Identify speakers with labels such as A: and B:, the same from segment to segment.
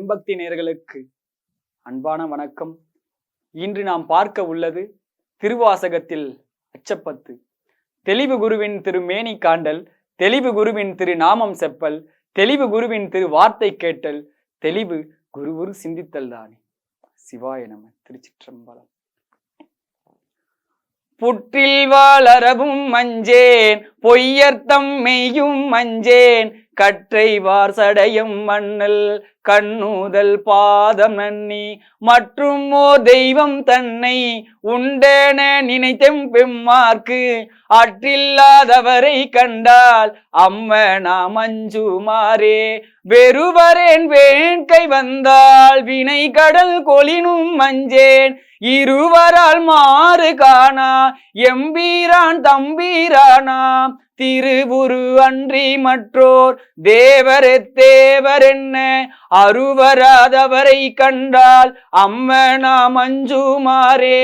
A: எம்பக்தி நேயர்களுக்கு அன்பான வணக்கம். இன்று நாம் பார்க்க உள்ளது திருவாசகத்தில் அச்சப்பத்து. தெளிவு குருவின் திருமேனி காண்டல், தெளிவு குருவின் திரு நாமம் செப்பல், தெளிவு குருவின் திரு வார்த்தை கேட்டல், தெளிவு குருவுரு சிந்தித்தல் தானே. சிவாய நம. திருச்சிற்றம்பலம். புற்றில் வாளரவும் மஞ்சேன், பொய்யர்த்தம் மெய்யும் மஞ்சேன், கற்றை வார் சடையும் மண்ணல் கண்ணூதல் பாதம் நன்னி, மற்றும் ஓர் தெய்வம் தன்னை உண்டென நினைத்தெம் பெம்மார்க்கு, அற்றில்லாதவரை கண்டால் அம்மனா மஞ்சுமாறே. வெறுவரேன் வேண்கை வந்தால் வினை கடல் கொளினும் மஞ்சேன், இருவரால் மாறு காணா எம்பீரான் தம்பீரானாம், திருவுரு அன்றி மற்றோர் தேவரெத்தேவர் என்ன, அருவராதவரை கண்டால் அம்மனா மஞ்சுமாறே.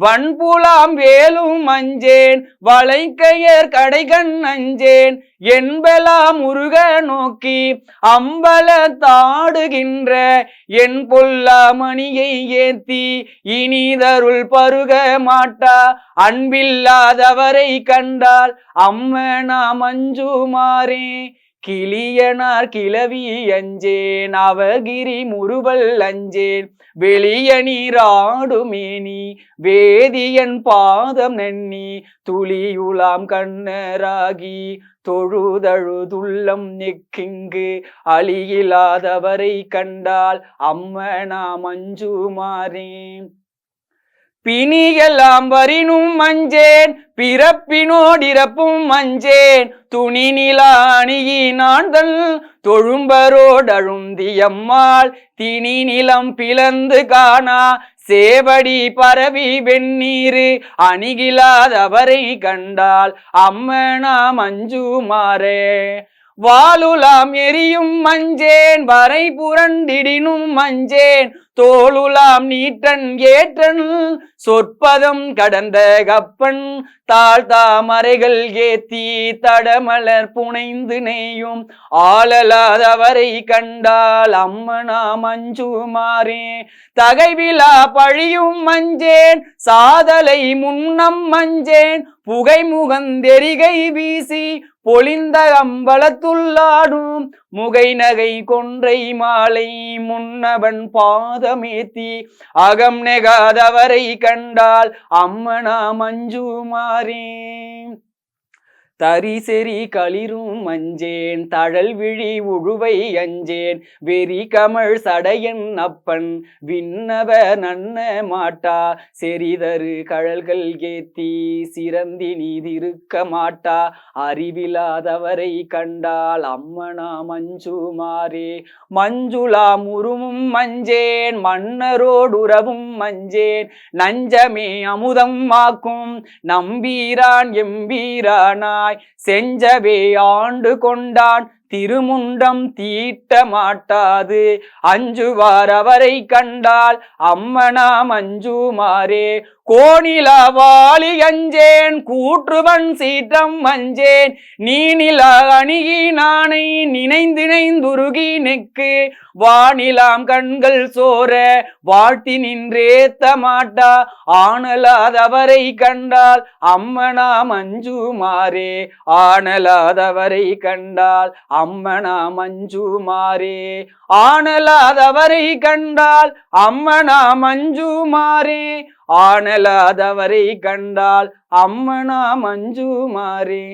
A: வன்புலாம் வேலும் அஞ்சேன், வளைக்கையர் கடைகண் அஞ்சேன், என்பெலாம் முருக நோக்கி அம்பல தாடுகின்ற, என் பொல்லா மணியை ஏத்தி இனிதருள் பருக மாட்டா, அன்பில்லாதவரை கண்டால் அம்மனா மஞ்சுமாறே. கிளியனார் கிளவி அஞ்சேன், அவகிரி முறுவல் அஞ்சேன், வெளிய நீராடுமேனி வேதியன் பாதம் நன்னி, துளியுலாம் கண்ணராகி தொழுதழுதுள்ளம் நெக்கிங்கு, அழியில்லாதவரை கண்டால் அம்மனா மஞ்சுமாறே. பிணியெல்லாம் வரினும் மஞ்சேன், பிறப்பினோடிறப்பும் மஞ்சேன், துணி நிலா அணியினான் தன் தொழும்பரோடழுந்தியம்மாள், திணி நிலம் பிளந்து காணா சேவடி பரவி வெண்ணீரு, அணிகிலாதவரை கண்டால் அம்மனா மஞ்சுமாறே. வாலுலாம் எரியும் மஞ்சேன், வரை புரண்டிடினும் மஞ்சேன், தோளுலாம் நீட்டன் ஏற்றன் சொற்பதம் கடந்த கப்பன், தாழ்தாமரைகள் ஏத்தி தடமலர் புனைந்து நெய்யும், ஆளலாதவரை கண்டால் அம்மனா மஞ்சுமாறே. தகைவிலா பழியும் மஞ்சேன், சாதலை முன்னம் மஞ்சேன், புகை முகந்தெரிகை வீசி பொலிந்த அம்பலத்துள்ளாடும், முகை நகை கொன்றை மாலை முன்னவன் பாதமேத்தி, அகம் நெகாதவரை கண்டால் அம்மனா மஞ்சுமாறே. தரிசெறி களிரும் மஞ்சேன், தழல் விழி உழுவை அஞ்சேன், வெறி கமழ் சடையன் அப்பன் விண்ணவ நன்ன மாட்டா, செறிதரு கழல்கள் ஏத்தி சிறந்தி நீதிருக்க மாட்டா, அறிவிலாதவரை கண்டால் அம்மனா மஞ்சுமாறே. மஞ்சுளாம் உருவும் மஞ்சேன், மன்னரோடுறவும் மஞ்சேன், நஞ்சமே அமுதம் ஆக்கும் நம்பீரான் எம்பீரானாய், செஞ்சவே ஆண்டு கொண்டான் திருமுண்டம் தீட்ட மாட்டாது, அஞ்சுவார் அவரை கண்டால் அம்மனா மஞ்சுமாறே. கோணிலா வாலி அஞ்சேன், கூற்றுவன் சீற்றம் அஞ்சேன், நீனிலா அணிகி நானை நினைந்தினைந்துருகி நெக்கு, வானிலாம் கண்கள் சோர வாழ்த்தி நின்றேத்த மாட்டா, ஆனலாதவரை கண்டால் அம்மனா மஞ்சுமாறே. ஆனலாதவரை கண்டால் அம்மனா மஞ்சுமாறே. ஆனலாதவரை கண்டால் அம்மனா மஞ்சுமாறே. ஆனலாதவரை கண்டால் அம்மனா மஞ்சுமாறே.